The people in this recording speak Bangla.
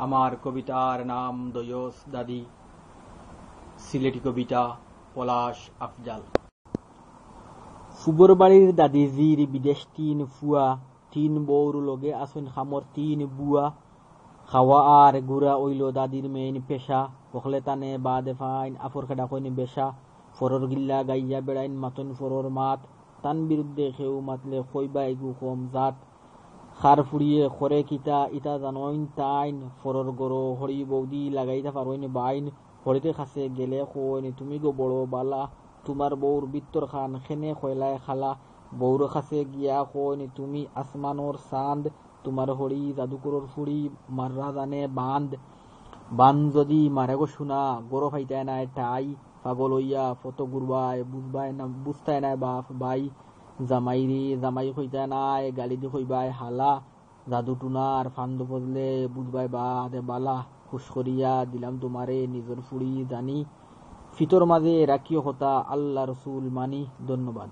আমার কবিতার নাম দয়স দাদি। সিলেটি কবিতা পলাশ আফজাল। ফুবর বাড়ির দাদি জির বিদেশ তিন ফুয়া, তিন বৌর লগে আসুন খামর তিন বুয়া। খাওয়া আর গুড়া ওইল দাদির মেইন পেশা, পখলে তানে বাদে ফাইন আফর খেডা কইনি বেশা। ফরর গিল্লা গাইয়া বেড়াইন মাতন ফরর মাত, তান বিরুদ্ধে খেউ মাতলে খইবা এগু কম জাত। খার ফুড়িয়ে খরে কিতা ইতা জানইন তাইন, ফরর গরো হরি বৌদি লাগাইতা পারইন বাইন। হরিতে খাসে গেলে কইন তুমি গো বড় বালা, তোমার বউর বিত্তর খান খেনে খয়লায় খালা। বউর খাসে গিয়া কইন তুমি আসমানোর চাঁদ, তোমার হরি জাদুকরর ফুড়ি মাররা জানে বাঁধ। বান যদি মারে গো শুনা গরো ফাইতায় নাই টাই, পাগল হইয়া ফটো ঘুরবায় বুঝতায় নাই বাপ বাই। জামাই রে জামাই হইতায় নাই গালি দি হইবাই হালা, জাদু টুনার ফান্দ বদলে বুঝবাই বা দে বালা। খুশ করিয়া দিলাম তোমারে নিজের ফুড়ি জানি, ফিতর মাঝে রাখিও কথা আল্লাহ রসুল মানি। ধন্যবাদ।